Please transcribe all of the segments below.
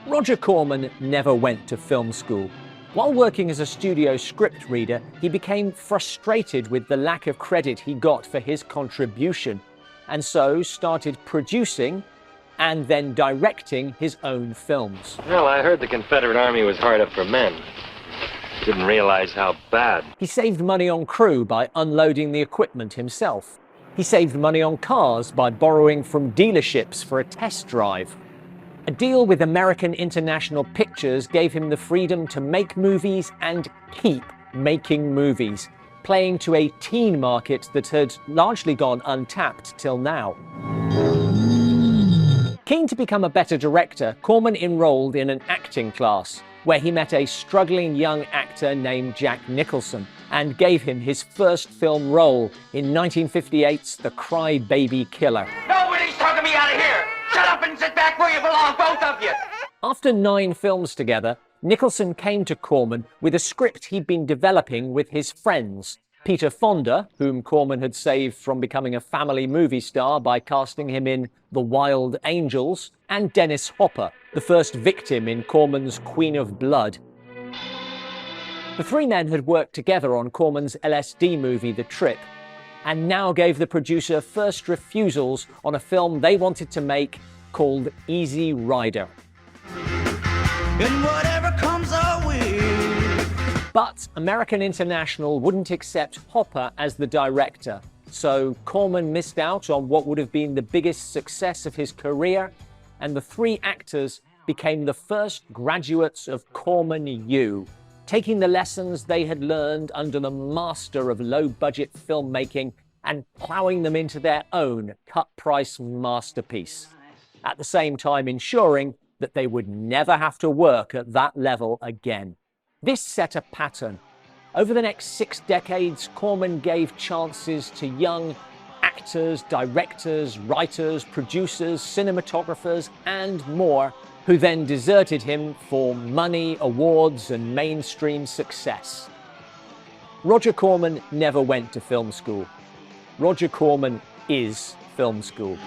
Roger Corman never went to film school. While working as a studio script reader, he became frustrated with the lack of credit he got for his contribution, and so started producing and then directing his own films. Well, I heard the Confederate Army was hard up for men. Didn't realize how bad. He saved money on crew by unloading the equipment himself. He saved money on cars by borrowing from dealerships for a test drive. A deal with American International Pictures gave him the freedom to make movies and keep making movies, playing to a teen market that had largely gone untapped till now. Keen to become a better director, Corman enrolled in an acting class, where he met a struggling young actor named Jack Nicholson and gave him his first film role in 1958's The Cry-Baby Killer. Nobody's talking me out of here! Shut up and sit back where you belong, both of you! After 9 films together, Nicholson came to Corman with a script he'd been developing with his friends, Peter Fonda, whom Corman had saved from becoming a family movie star by casting him in The Wild Angels, and Dennis Hopper, the first victim in Corman's Queen of Blood. The 3 men had worked together on Corman's LSD movie The Trip, and now gave the producer first refusals on a film they wanted to make called Easy Rider. And whatever comes our way. But American International wouldn't accept Hopper as the director, so Corman missed out on what would have been the biggest success of his career, and the 3 actors became the first graduates of CormanU, taking the lessons they had learned under the master of low-budget filmmaking and ploughing them into their own cut-price masterpiece, at the same time ensuring that they would never have to work at that level again. This set a pattern. Over the next 6 decades, Corman gave chances to young actors, directors, writers, producers, cinematographers, and more, who then deserted him for money, awards, and mainstream success. Roger Corman never went to film school. Roger Corman is film school.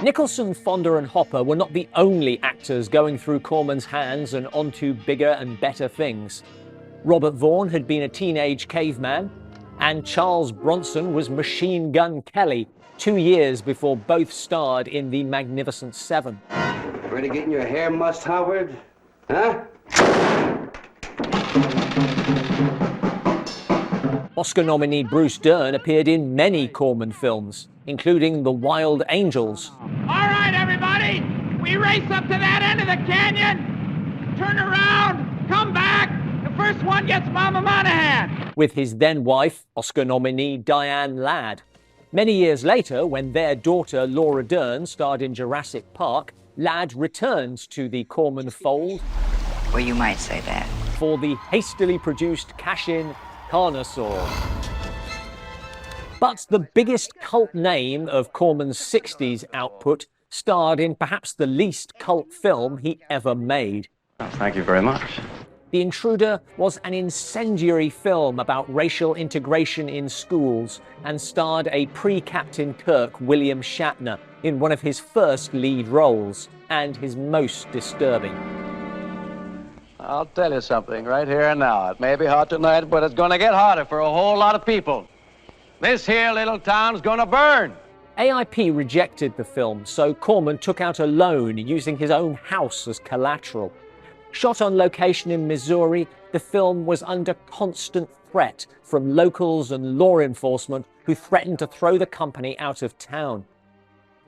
Nicholson, Fonda, and Hopper were not the only actors going through Corman's hands and onto bigger and better things. Robert Vaughn had been a teenage caveman, and Charles Bronson was Machine Gun Kelly 2 years before both starred in The Magnificent Seven. Ready getting your hair mussed, Howard? Huh? Oscar nominee Bruce Dern appeared in many Corman films, including The Wild Angels. All right, everybody! We race up to that end of the canyon! Turn around! Come back! The first one gets Mama Monahan! With his then-wife, Oscar nominee Diane Ladd. Many years later, when their daughter Laura Dern starred in Jurassic Park, Ladd returned to the Corman fold. Well, you might say that. For the hastily produced cash-in Carnosaur. But the biggest cult name of Corman's 60s output starred in perhaps the least cult film he ever made. Thank you very much. The Intruder was an incendiary film about racial integration in schools and starred a pre-Captain Kirk William Shatner in one of his first lead roles, and his most disturbing. I'll tell you something right here and now. It may be hot tonight, but it's going to get hotter for a whole lot of people. This here little town's going to burn. AIP rejected the film, so Corman took out a loan using his own house as collateral. Shot on location in Missouri, the film was under constant threat from locals and law enforcement who threatened to throw the company out of town.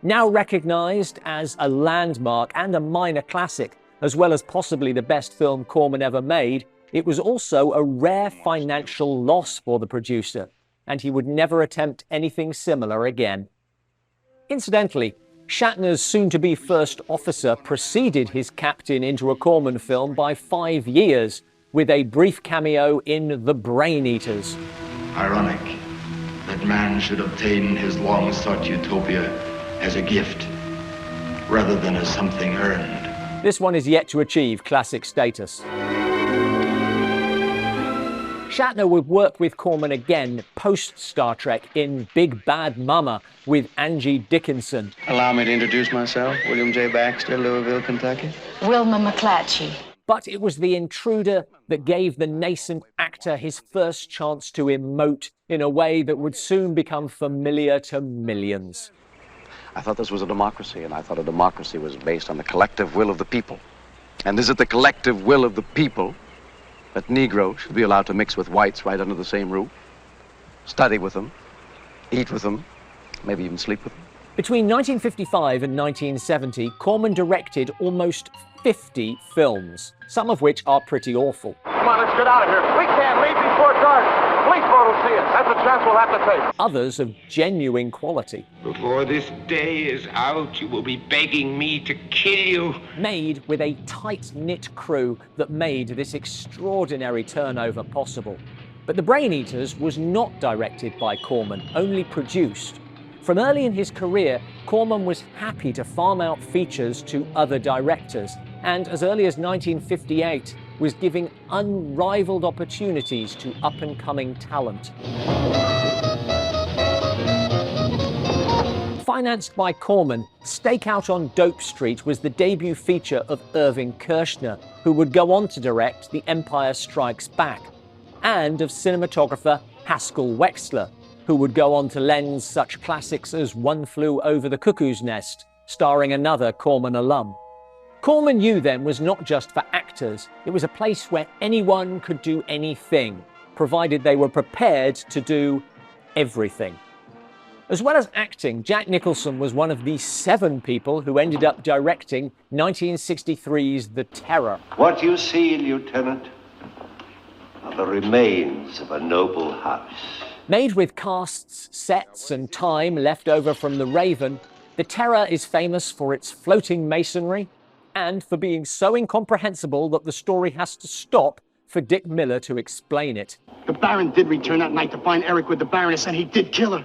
Now recognized as a landmark and a minor classic, as well as possibly the best film Corman ever made, it was also a rare financial loss for the producer, and he would never attempt anything similar again. Incidentally, Shatner's soon-to-be first officer preceded his captain into a Corman film by 5 years, with a brief cameo in The Brain Eaters. Ironic that man should obtain his long-sought utopia as a gift, rather than as something earned. This one is yet to achieve classic status. Shatner would work with Corman again post-Star Trek in Big Bad Mama with Angie Dickinson. Allow me to introduce myself. William J. Baxter, Louisville, Kentucky. Wilma McClatchy. But it was The Intruder that gave the nascent actor his first chance to emote in a way that would soon become familiar to millions. I thought this was a democracy, and I thought a democracy was based on the collective will of the people. And is it the collective will of the people that Negroes should be allowed to mix with whites right under the same roof, study with them, eat with them, maybe even sleep with them? Between 1955 and 1970, Corman directed almost 50 films, some of which are pretty awful. Come on, let's get out of here. We can't leave before dark. Police boat will see us. That's a chance we'll have to take. Others of genuine quality. Before this day is out, you will be begging me to kill you. Made with a tight-knit crew that made this extraordinary turnover possible. But The Brain Eaters was not directed by Corman, only produced. From early in his career, Corman was happy to farm out features to other directors, and as early as 1958 was giving unrivaled opportunities to up-and-coming talent. Financed by Corman, Stakeout on Dope Street was the debut feature of Irving Kershner, who would go on to direct The Empire Strikes Back, and of cinematographer Haskell Wexler, who would go on to lens such classics as One Flew Over the Cuckoo's Nest, starring another Corman alum. CormanU then was not just for actors, it was a place where anyone could do anything, provided they were prepared to do everything. As well as acting, Jack Nicholson was one of the 7 people who ended up directing 1963's The Terror. What you see, Lieutenant, are the remains of a noble house. Made with casts, sets, and time left over from The Raven, The Terror is famous for its floating masonry and for being so incomprehensible that the story has to stop for Dick Miller to explain it. The Baron did return that night to find Eric with the Baroness, and he did kill her.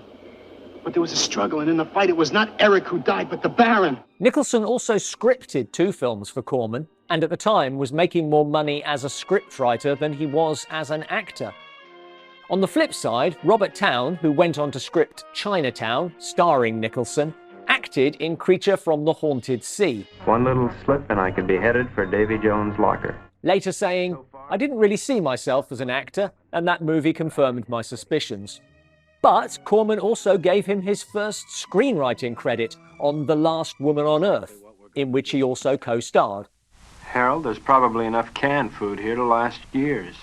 But there was a struggle, and in the fight, it was not Eric who died, but the Baron. Nicholson also scripted 2 films for Corman, and at the time was making more money as a scriptwriter than he was as an actor. On the flip side, Robert Towne, who went on to script Chinatown, starring Nicholson, acted in Creature from the Haunted Sea. One little slip and I could be headed for Davy Jones' locker. Later saying, "I didn't really see myself as an actor, and that movie confirmed my suspicions." But Corman also gave him his first screenwriting credit on The Last Woman on Earth, in which he also co-starred. Harold, there's probably enough canned food here to last years.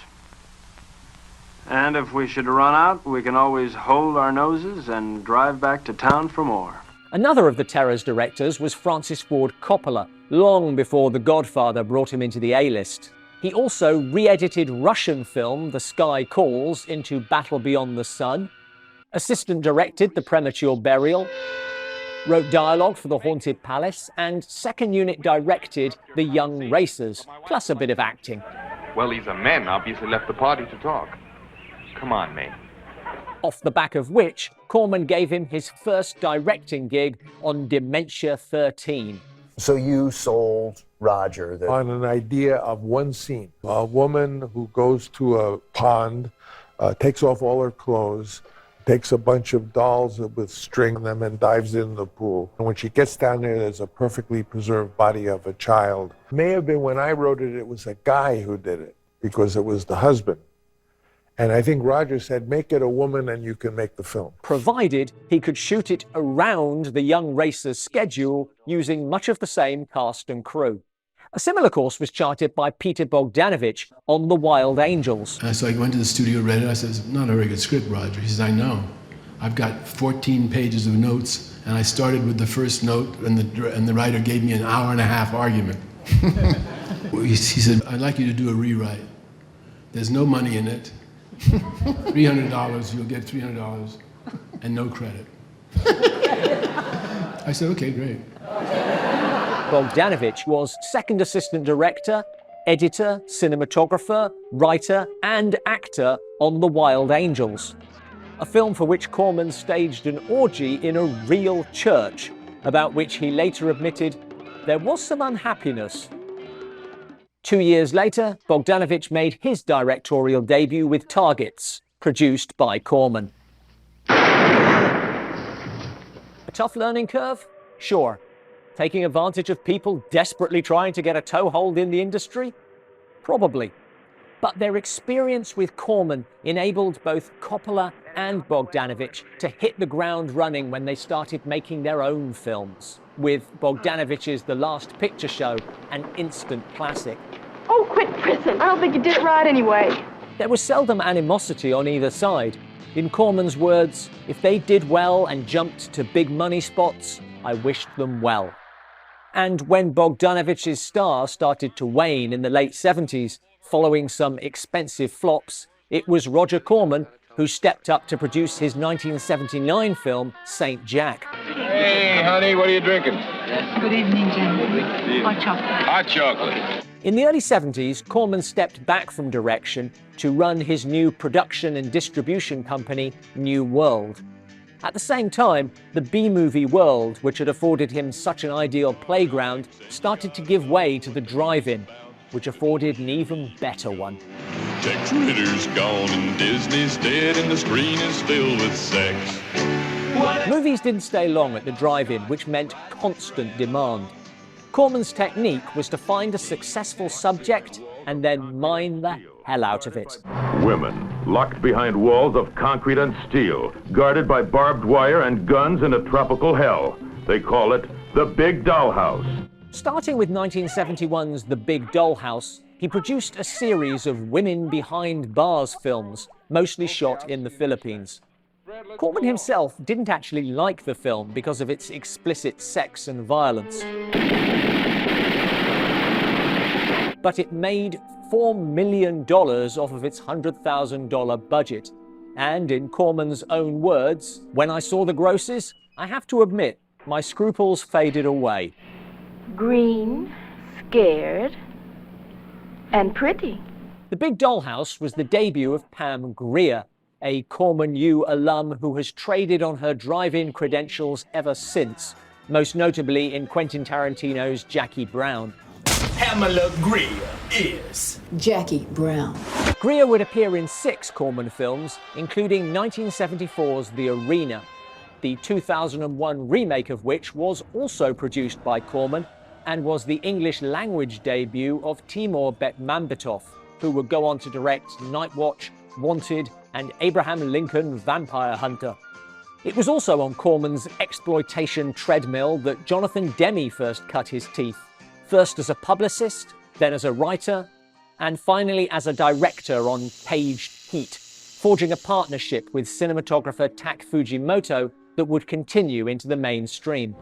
And if we should run out, we can always hold our noses and drive back to town for more. Another of The Terror's directors was Francis Ford Coppola, long before The Godfather brought him into the A-list. He also re-edited Russian film The Sky Calls into Battle Beyond the Sun, assistant directed The Premature Burial, wrote dialogue for The Haunted Palace, and second unit directed The Young Racers, plus a bit of acting. Well, these are men, obviously left the party to talk. Come on, mate. Off the back of which, Corman gave him his first directing gig on Dementia 13. So you sold Roger on an idea of one scene. A woman who goes to a pond, takes off all her clothes, takes a bunch of dolls with string on them and dives in the pool. And when she gets down there, there's a perfectly preserved body of a child. May have been when I wrote it, it was a guy who did it because it was the husband. And I think Roger said, make it a woman and you can make the film. Provided he could shoot it around the Young Racers' schedule using much of the same cast and crew. A similar course was charted by Peter Bogdanovich on The Wild Angels. So I went to the studio, read it. I said, not a very good script, Roger. He says, I know. I've got 14 pages of notes, and I started with the first note, and the writer gave me an hour-and-a-half argument. He said, I'd like you to do a rewrite. There's no money in it. $300, you'll get $300, and no credit. I said, okay, great. Bogdanovich was second assistant director, editor, cinematographer, writer, and actor on The Wild Angels, a film for which Corman staged an orgy in a real church, about which he later admitted there was some unhappiness. 2 years later, Bogdanovich made his directorial debut with Targets, produced by Corman. A tough learning curve? Sure. Taking advantage of people desperately trying to get a toehold in the industry? Probably. But their experience with Corman enabled both Coppola and Bogdanovich to hit the ground running when they started making their own films, with Bogdanovich's The Last Picture Show an instant classic. Oh, quit prison. I don't think you did it right anyway. There was seldom animosity on either side. In Corman's words, if they did well and jumped to big money spots, I wished them well. And when Bogdanovich's star started to wane in the late 70s, following some expensive flops, it was Roger Corman who stepped up to produce his 1979 film, St. Jack. Hey, honey, what are you drinking? Good evening, gentlemen. Hot chocolate. Hot chocolate. In the early 70s, Corman stepped back from direction to run his new production and distribution company, New World. At the same time, the B-movie world, which had afforded him such an ideal playground, started to give way to the drive-in, which afforded an even better one. Jack Ritter's gone and Disney's dead and the screen is filled with sex. Movies didn't stay long at the drive-in, which meant constant demand. Corman's technique was to find a successful subject and then mine the hell out of it. Women, locked behind walls of concrete and steel, guarded by barbed wire and guns in a tropical hell. They call it the Big Dollhouse. Starting with 1971's The Big Dollhouse, he produced a series of women behind bars films, mostly shot in the Philippines. Corman himself didn't actually like the film because of its explicit sex and violence. But it made $4 million off of its $100,000 budget. And in Corman's own words, when I saw the grosses, I have to admit, my scruples faded away. Green, scared, and pretty. The Big Dollhouse was the debut of Pamela Greer, a CormanU alum who has traded on her drive-in credentials ever since, most notably in Quentin Tarantino's Jackie Brown. Pamela Greer is Jackie Brown. Greer would appear in 6 Corman films, including 1974's The Arena, the 2001 remake of which was also produced by Corman and was the English language debut of Timur Bekmambetov, who would go on to direct Night Watch, Wanted, and Abraham Lincoln Vampire Hunter. It was also on Corman's exploitation treadmill that Jonathan Demme first cut his teeth, first as a publicist, then as a writer, and finally as a director on Paged Heat, forging a partnership with cinematographer Tak Fujimoto that would continue into the mainstream.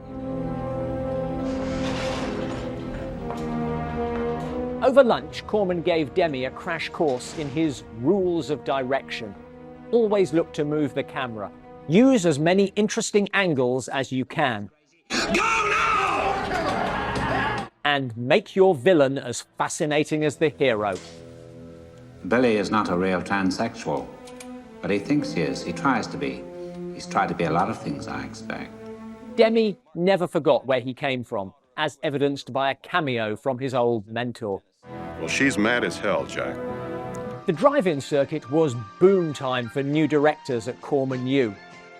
Over lunch, Corman gave Demme a crash course in his rules of direction. Always look to move the camera. Use as many interesting angles as you can. Go now! And make your villain as fascinating as the hero. Billy is not a real transsexual, but he thinks he is. He tries to be. He's tried to be a lot of things, I expect. Demme never forgot where he came from, as evidenced by a cameo from his old mentor. Well, she's mad as hell, Jack. The drive-in circuit was boom time for new directors at CormanU.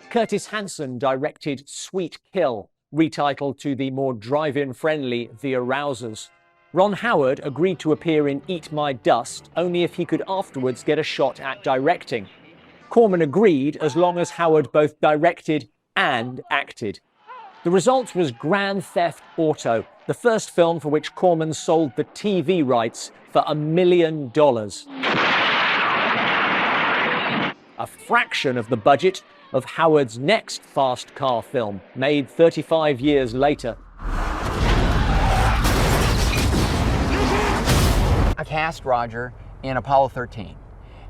Curtis Hanson directed Sweet Kill, retitled to the more drive-in friendly The Arousers. Ron Howard agreed to appear in Eat My Dust only if he could afterwards get a shot at directing. Corman agreed as long as Howard both directed and acted. The result was Grand Theft Auto, the first film for which Corman sold the TV rights for $1 million. A fraction of the budget of Howard's next fast car film, made 35 years later. I cast Roger in Apollo 13.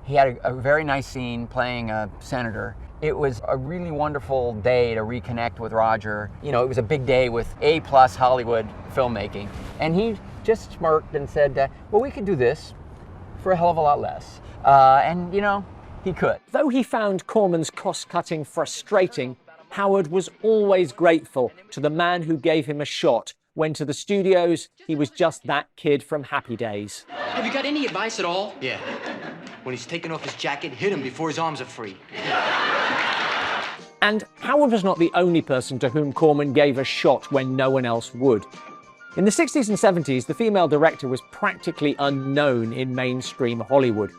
He had a very nice scene playing a senator. It was a really wonderful day to reconnect with Roger. You know, it was a big day with A+ Hollywood filmmaking. And he just smirked and said, well, we could do this for a hell of a lot less. And, you know, he could. Though he found Corman's cost-cutting frustrating, Howard was always grateful to the man who gave him a shot when to the studios, he was just that kid from Happy Days. Have you got any advice at all? Yeah. When he's taking off his jacket, hit him before his arms are free. And Howard was not the only person to whom Corman gave a shot when no one else would. In the 60s and 70s, the female director was practically unknown in mainstream Hollywood.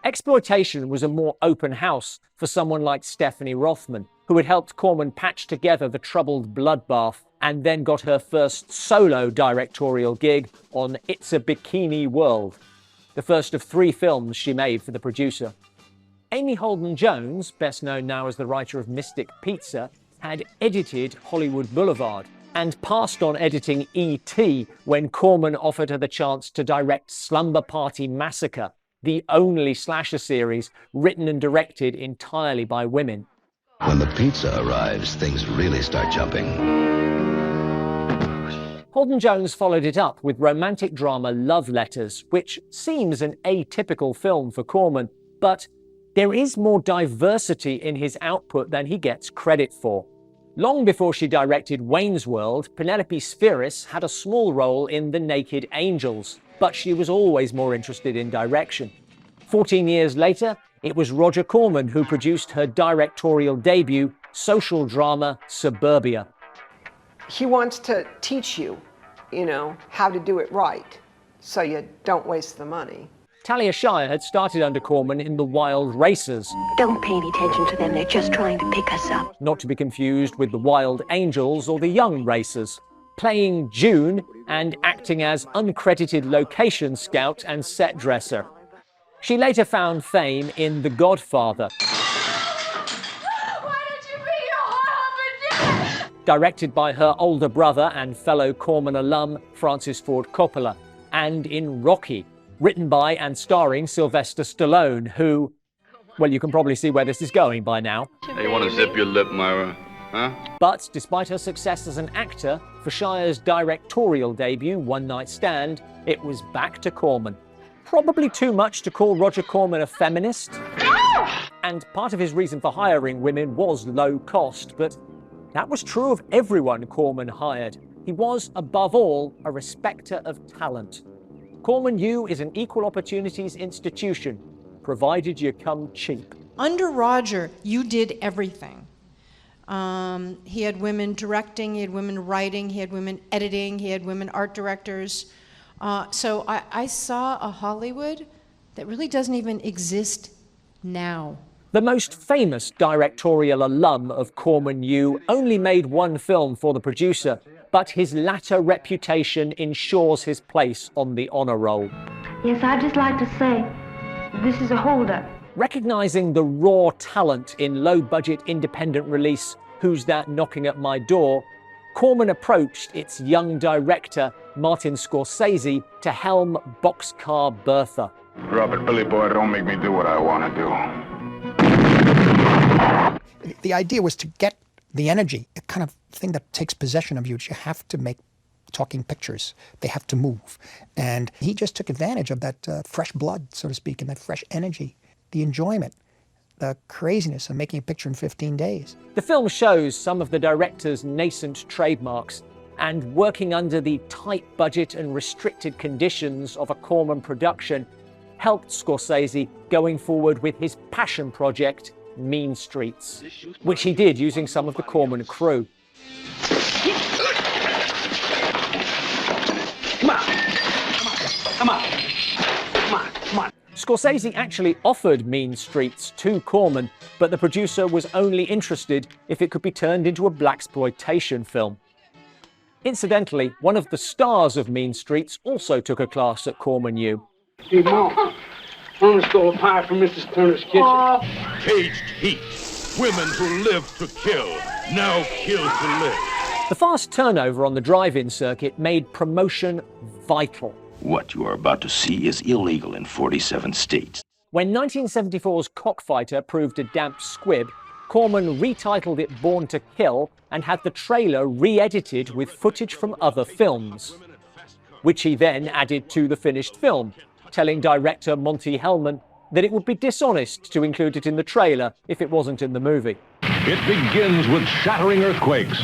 Exploitation was a more open house for someone like Stephanie Rothman, who had helped Corman patch together the troubled bloodbath and then got her first solo directorial gig on It's a Bikini World, the first of 3 films she made for the producer. Amy Holden-Jones, best known now as the writer of Mystic Pizza, had edited Hollywood Boulevard and passed on editing E.T. when Corman offered her the chance to direct Slumber Party Massacre, the only slasher series written and directed entirely by women. When the pizza arrives, things really start jumping. Holden-Jones followed it up with romantic drama Love Letters, which seems an atypical film for Corman, but there is more diversity in his output than he gets credit for. Long before she directed Wayne's World, Penelope Spheris had a small role in The Naked Angels, but she was always more interested in direction. 14 years later, it was Roger Corman who produced her directorial debut, social drama Suburbia. He wants to teach you, how to do it right, so you don't waste the money. Talia Shire had started under Corman in The Wild Racers. Don't pay any attention to them, they're just trying to pick us up. Not to be confused with The Wild Angels or The Young Racers. Playing June and acting as uncredited location scout and set dresser. She later found fame in The Godfather. Directed by her older brother and fellow Corman alum Francis Ford Coppola, and in Rocky, written by and starring Sylvester Stallone, who, well, you can probably see where this is going by now. Hey, you want to zip your lip, Myra? Huh? But despite her success as an actor, for Shire's directorial debut, One Night Stand, it was back to Corman. Probably too much to call Roger Corman a feminist. And part of his reason for hiring women was low cost, but that was true of everyone Corman hired. He was, above all, a respecter of talent. CormanU is an equal opportunities institution, provided you come cheap. Under Roger, you did everything. He had women directing, he had women writing, he had women editing, he had women art directors. So I saw a Hollywood that really doesn't even exist now. The most famous directorial alum of CormanU only made one film for the producer, but his latter reputation ensures his place on the honor roll. Yes, I'd just like to say, this is a holdup. Recognizing the raw talent in low-budget independent release Who's That Knocking at My Door, Corman approached its young director, Martin Scorsese, to helm Boxcar Bertha. Drop it, Billy Boy, don't make me do what I want to do. The idea was to get the energy, a kind of thing that takes possession of you. You have to make talking pictures. They have to move. And he just took advantage of that fresh blood, so to speak, and that fresh energy, the enjoyment, the craziness of making a picture in 15 days. The film shows some of the director's nascent trademarks, and working under the tight budget and restricted conditions of a Corman production helped Scorsese going forward with his passion project, Mean Streets, which he did using some of the Corman crew. Come on. Scorsese actually offered Mean Streets to Corman, but the producer was only interested if it could be turned into a blaxploitation film. Incidentally, one of the stars of Mean Streets also took a class at CormanU. Hey, Mom, Mama stole a pie from Mrs. Turner's kitchen. Caged heat. Women who live to kill, now kill to live. The fast turnover on the drive-in circuit made promotion vital. What you are about to see is illegal in 47 states. When 1974's Cockfighter proved a damp squib, Corman retitled it Born to Kill and had the trailer re-edited with footage from other films, which he then added to the finished film, telling director Monty Hellman that it would be dishonest to include it in the trailer if it wasn't in the movie. It begins with shattering earthquakes.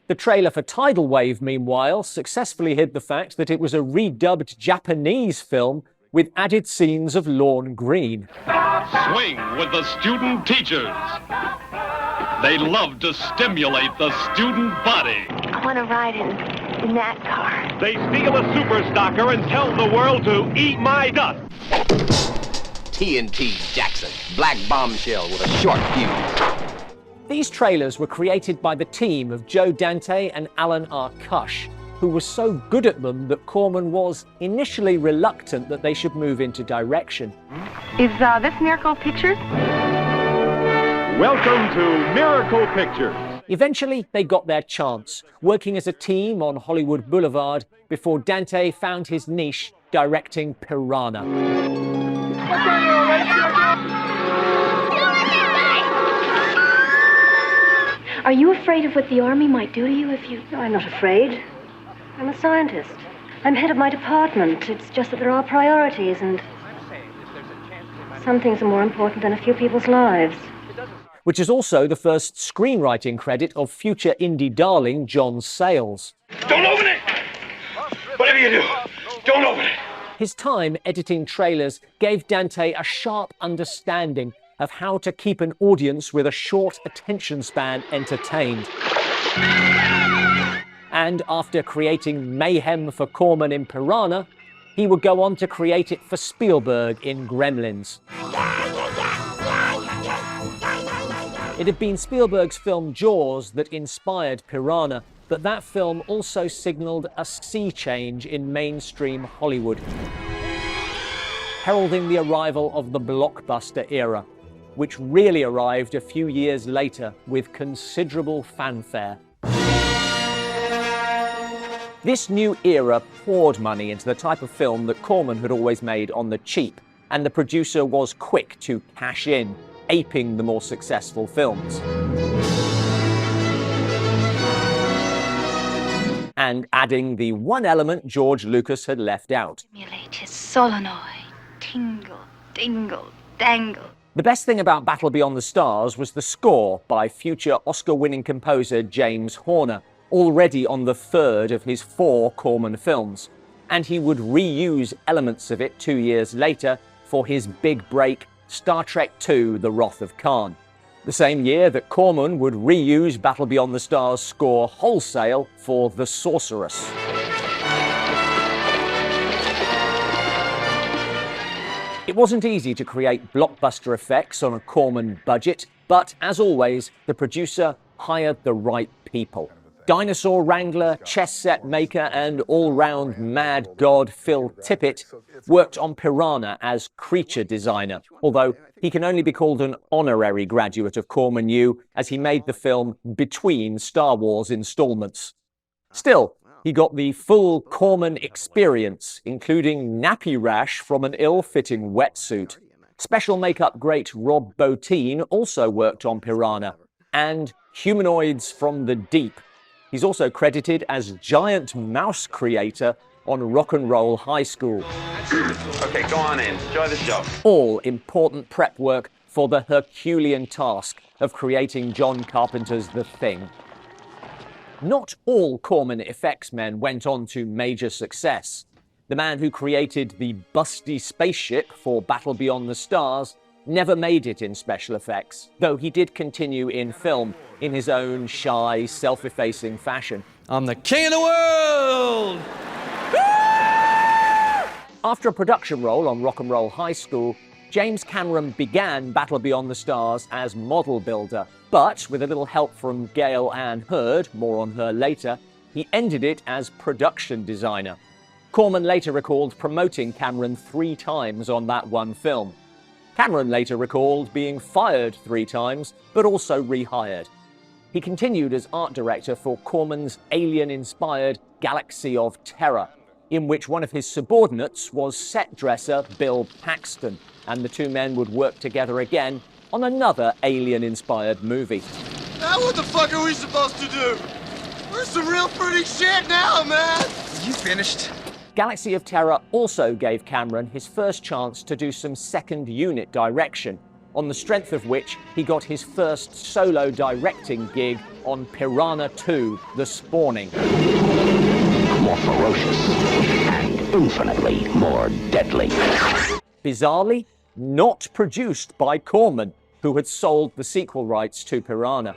The trailer for Tidal Wave, meanwhile, successfully hid the fact that it was a redubbed Japanese film with added scenes of lawn green. Swing with the student teachers. They love to stimulate the student body. I want to ride in that car. They steal a super stocker and tell the world to eat my dust. TNT Jackson, black bombshell with a short fuse. These trailers were created by the team of Joe Dante and Alan R. Kush, who were so good at them that Corman was initially reluctant that they should move into direction. Is this Miracle Pictures? Welcome to Miracle Pictures. Eventually, they got their chance, working as a team on Hollywood Boulevard before Dante found his niche directing Piranha. Are you afraid of what the Army might do to you if you... No, I'm not afraid. I'm a scientist. I'm head of my department. It's just that there are priorities, and some things are more important than a few people's lives. Which is also the first screenwriting credit of future indie darling John Sayles. Don't open it! Whatever you do, don't open it! His time editing trailers gave Dante a sharp understanding of how to keep an audience with a short attention span entertained. And after creating mayhem for Corman in Piranha, he would go on to create it for Spielberg in Gremlins. It had been Spielberg's film Jaws that inspired Piranha, but that film also signaled a sea change in mainstream Hollywood, heralding the arrival of the blockbuster era, which really arrived a few years later with considerable fanfare. This new era poured money into the type of film that Corman had always made on the cheap, and the producer was quick to cash in, aping the more successful films. And adding the one element George Lucas had left out. Stimulate his solenoid. Tingle, dingle, dangle. The best thing about Battle Beyond the Stars was the score by future Oscar-winning composer James Horner, already on the third of his 4 Corman films, and he would reuse elements of it 2 years later for his big break Star Trek II: The Wrath of Khan, the same year that Corman would reuse Battle Beyond the Stars score wholesale for The Sorceress. It wasn't easy to create blockbuster effects on a Corman budget, but as always, the producer hired the right people. Dinosaur wrangler, chess set maker, and all-round mad god Phil Tippett worked on Piranha as creature designer, although he can only be called an honorary graduate of CormanU as he made the film between Star Wars installments. Still, he got the full Corman experience, including nappy rash from an ill-fitting wetsuit. Special makeup great Rob Bottin also worked on Piranha, and humanoids from the deep. He's also credited as giant mouse creator on Rock and Roll High School. Okay, go on in. Enjoy the show. All important prep work for the Herculean task of creating John Carpenter's The Thing. Not all Corman effects men went on to major success. The man who created the busty spaceship for Battle Beyond the Stars never made it in special effects, though he did continue in film in his own shy, self-effacing fashion. I'm the king of the world! After a production role on Rock and Roll High School, James Cameron began Battle Beyond the Stars as model builder, but with a little help from Gail Ann Hurd, more on her later, he ended it as production designer. Corman later recalled promoting Cameron 3 times on that one film. Cameron later recalled being fired 3 times, but also rehired. He continued as art director for Corman's alien-inspired Galaxy of Terror, in which one of his subordinates was set dresser Bill Paxton, and the 2 men would work together again on another alien-inspired movie. Now what the fuck are we supposed to do? We're some real pretty shit now, man! You finished? Galaxy of Terror also gave Cameron his first chance to do some second unit direction, on the strength of which he got his first solo directing gig on Piranha 2: The Spawning. More ferocious and infinitely more deadly. Bizarrely, not produced by Corman, who had sold the sequel rights to Piranha.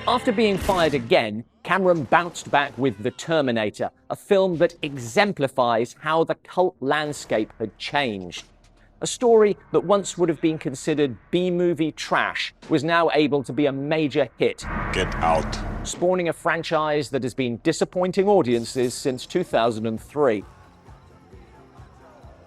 After being fired again, Cameron bounced back with The Terminator, a film that exemplifies how the cult landscape had changed. A story that once would have been considered B-movie trash was now able to be a major hit. Get out. Spawning a franchise that has been disappointing audiences since 2003.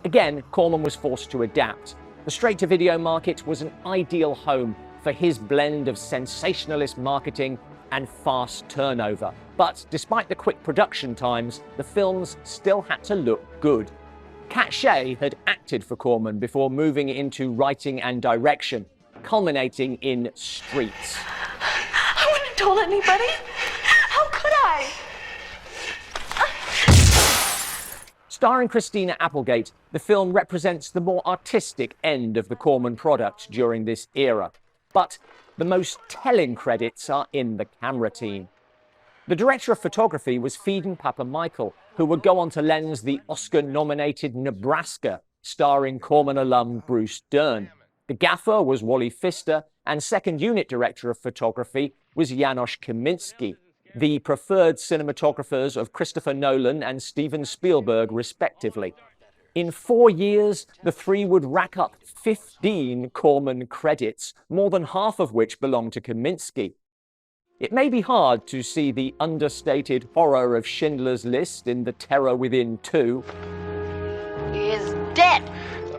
Again, Corman was forced to adapt. The straight-to-video market was an ideal home for his blend of sensationalist marketing and fast turnover. But despite the quick production times, the films still had to look good. Kat Shea had acted for Corman before moving into writing and direction, culminating in Streets. I wouldn't have told anybody. How could I? Starring Christina Applegate, the film represents the more artistic end of the Corman product during this era. But the most telling credits are in the camera team. The director of photography was Pheidon Papamichael, who would go on to lens the Oscar-nominated Nebraska, starring Corman alum Bruce Dern. The gaffer was Wally Pfister, and second unit director of photography was Janusz Kaminski, the preferred cinematographers of Christopher Nolan and Steven Spielberg, respectively. In 4 years, the three would rack up 15 Corman credits, more than half of which belonged to Kaminski. It may be hard to see the understated horror of Schindler's List in The Terror Within 2. He is dead.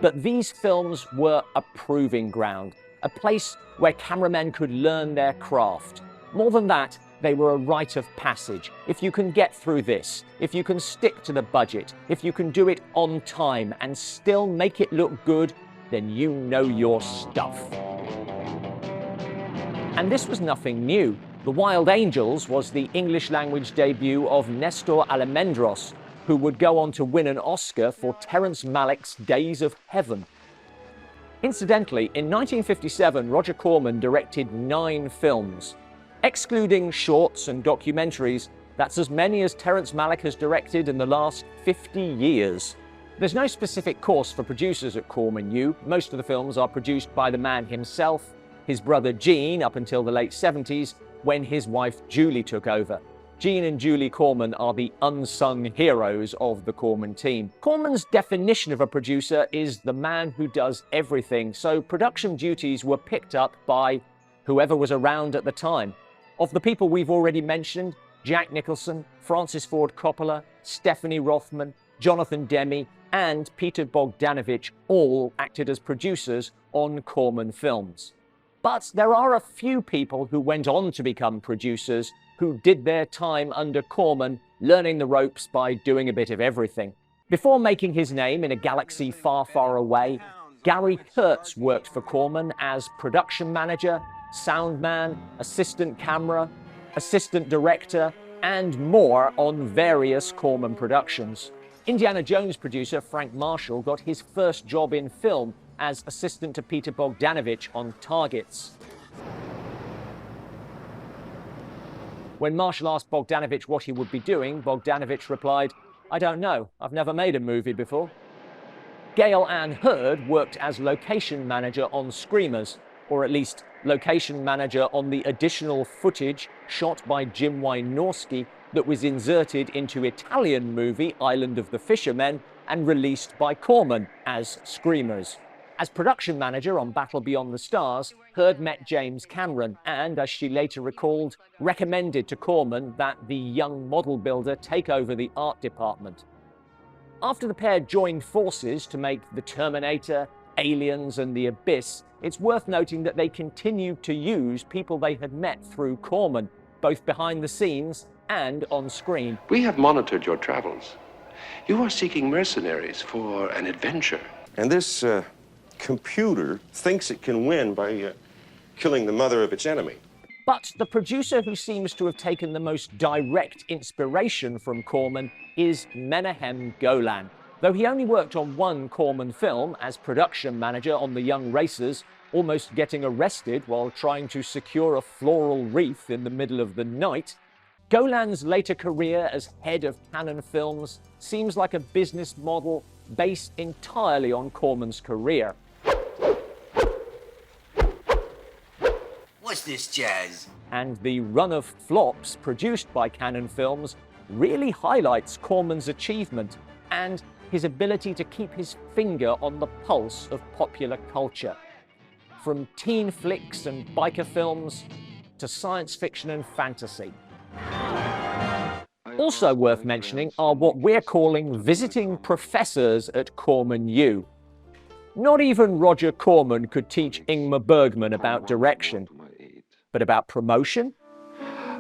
But these films were a proving ground, a place where cameramen could learn their craft. More than that, they were a rite of passage. If you can get through this, if you can stick to the budget, if you can do it on time and still make it look good, then you know your stuff. And this was nothing new. The Wild Angels was the English-language debut of Nestor Almendros, who would go on to win an Oscar for Terrence Malick's Days of Heaven. Incidentally, in 1957, Roger Corman directed 9 films. Excluding shorts and documentaries, that's as many as Terrence Malick has directed in the last 50 years. There's no specific course for producers at CormanU. Most of the films are produced by the man himself, his brother Gene up until the late 70s, when his wife Julie took over. Gene and Julie Corman are the unsung heroes of the Corman team. Corman's definition of a producer is the man who does everything, so production duties were picked up by whoever was around at the time. Of the people we've already mentioned, Jack Nicholson, Francis Ford Coppola, Stephanie Rothman, Jonathan Demme, and Peter Bogdanovich all acted as producers on Corman films. But there are a few people who went on to become producers who did their time under Corman, learning the ropes by doing a bit of everything. Before making his name in a galaxy far, far away, Gary Kurtz worked for Corman as production manager, sound man, assistant camera, assistant director, and more on various Corman productions. Indiana Jones producer Frank Marshall got his first job in film as assistant to Peter Bogdanovich on Targets. When Marshall asked Bogdanovich what he would be doing, Bogdanovich replied, "I don't know, I've never made a movie before." Gail Ann Hurd worked as location manager on Screamers, or at least location manager on the additional footage shot by Jim Wynorski that was inserted into Italian movie Island of the Fishermen and released by Corman as Screamers. As production manager on Battle Beyond the Stars, Hurd met James Cameron and, as she later recalled, recommended to Corman that the young model builder take over the art department. After the pair joined forces to make The Terminator, Aliens and The Abyss, it's worth noting that they continued to use people they had met through Corman, both behind the scenes and on screen. We have monitored your travels. You are seeking mercenaries for an adventure. And this computer thinks it can win by killing the mother of its enemy. But the producer who seems to have taken the most direct inspiration from Corman is Menahem Golan, the Though he only worked on one Corman film as production manager on The Young Racers, almost getting arrested while trying to secure a floral wreath in the middle of the night, Golan's later career as head of Cannon Films seems like a business model based entirely on Corman's career. What's this jazz? And the run of flops produced by Cannon Films really highlights Corman's achievement and his ability to keep his finger on the pulse of popular culture. From teen flicks and biker films to science fiction and fantasy. Also worth mentioning are what we're calling visiting professors at CormanU. Not even Roger Corman could teach Ingmar Bergman about direction, but about promotion?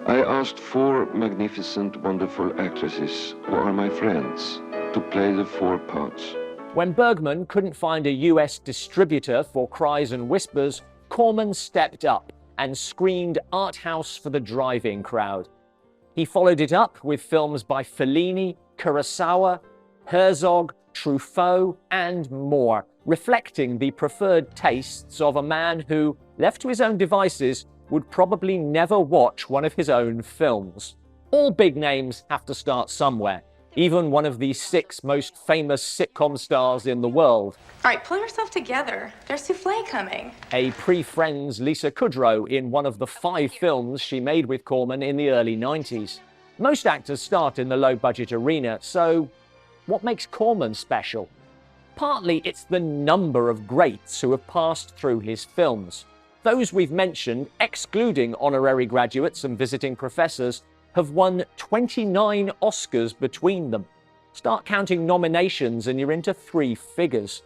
I asked 4 magnificent, wonderful actresses who are my friends to play the 4 parts. When Bergman couldn't find a US distributor for Cries and Whispers, Corman stepped up and screened art house for the drive-in crowd. He followed it up with films by Fellini, Kurosawa, Herzog, Truffaut, and more, reflecting the preferred tastes of a man who, left to his own devices, would probably never watch one of his own films. All big names have to start somewhere, even one of the 6 most famous sitcom stars in the world. All right, pull yourself together. There's souffle coming. A pre-Friends Lisa Kudrow in one of the 5 films she made with Corman in the early 90s. Most actors start in the low-budget arena, so what makes Corman special? Partly it's the number of greats who have passed through his films. Those we've mentioned, excluding honorary graduates and visiting professors, have won 29 Oscars between them. Start counting nominations and you're into 3 figures.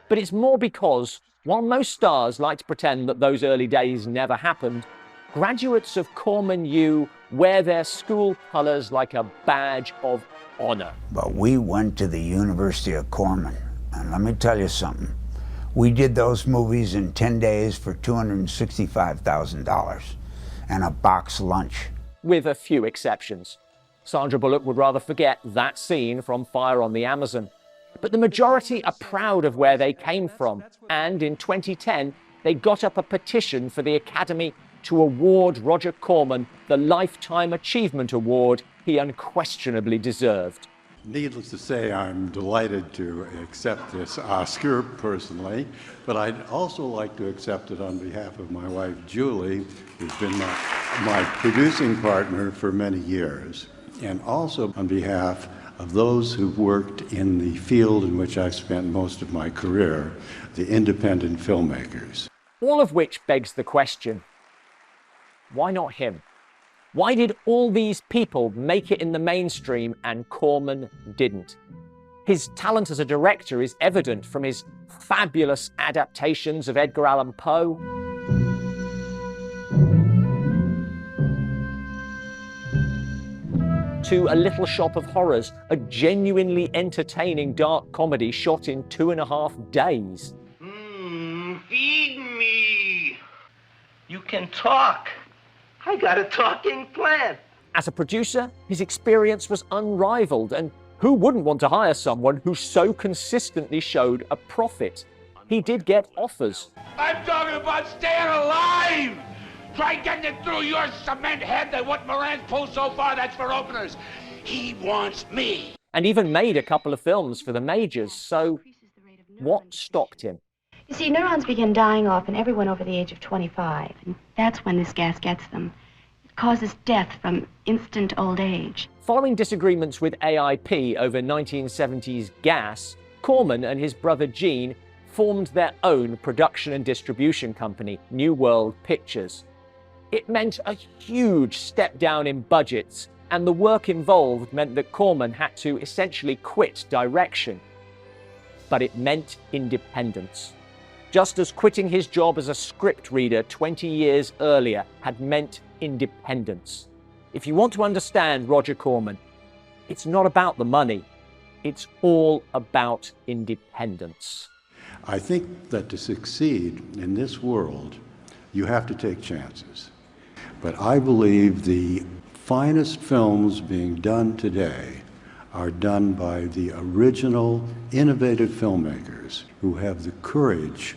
But it's more because, while most stars like to pretend that those early days never happened, graduates of CormanU wear their school colors like a badge of honor. But we went to the University of Corman, and let me tell you something. We did those movies in 10 days for $265,000 and a box lunch. With a few exceptions. Sandra Bullock would rather forget that scene from Fire on the Amazon. But the majority are proud of where they came from, and in 2010, they got up a petition for the Academy to award Roger Corman the Lifetime Achievement Award he unquestionably deserved. Needless to say, I'm delighted to accept this Oscar personally, but I'd also like to accept it on behalf of my wife, Julie, who's been my producing partner for many years, and also on behalf of those who've worked in the field in which I've spent most of my career, the independent filmmakers. All of which begs the question, why not him? Why did all these people make it in the mainstream and Corman didn't? His talent as a director is evident from his fabulous adaptations of Edgar Allan Poe, to A Little Shop of Horrors, a genuinely entertaining dark comedy shot in 2.5 days. Feed me. You can talk. I got a talking plant. As a producer, his experience was unrivaled, and who wouldn't want to hire someone who so consistently showed a profit? He did get offers. I'm talking about staying alive! Try getting it through your cement head that what Moran's pulled so far, that's for openers. He wants me. And even made a couple of films for the majors, so what stopped him? You see, neurons begin dying off in everyone over the age of 25. And that's when this gas gets them. It causes death from instant old age. Following disagreements with AIP over 1970s gas, Corman and his brother Gene formed their own production and distribution company, New World Pictures. It meant a huge step down in budgets, and the work involved meant that Corman had to essentially quit direction. But it meant independence. Just as quitting his job as a script reader 20 years earlier had meant independence. If you want to understand Roger Corman, it's not about the money, it's all about independence. I think that to succeed in this world, you have to take chances. But I believe the finest films being done today are done by the original, innovative filmmakers who have the courage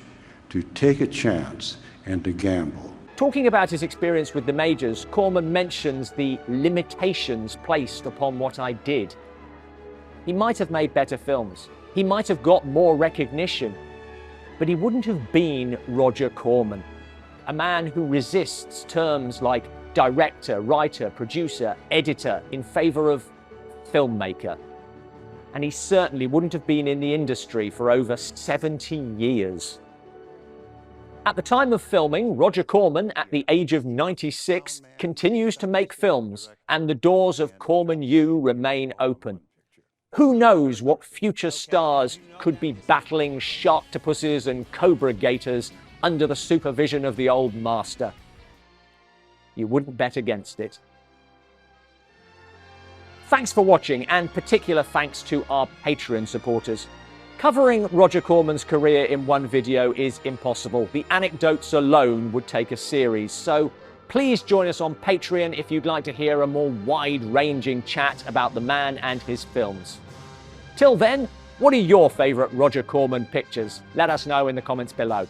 to take a chance and to gamble. Talking about his experience with the majors, Corman mentions the limitations placed upon what I did. He might have made better films. He might have got more recognition, but he wouldn't have been Roger Corman, a man who resists terms like director, writer, producer, editor in favor of filmmaker. And he certainly wouldn't have been in the industry for over 70 years. At the time of filming, Roger Corman, at the age of 96, continues to make films, and the doors of CormanU remain open. Who knows what future stars could be battling sharktopuses and cobra gators under the supervision of the old master? You wouldn't bet against it. Thanks for watching, and particular thanks to our Patreon supporters. Covering Roger Corman's career in one video is impossible. The anecdotes alone would take a series, so please join us on Patreon if you'd like to hear a more wide-ranging chat about the man and his films. Till then, what are your favourite Roger Corman pictures? Let us know in the comments below.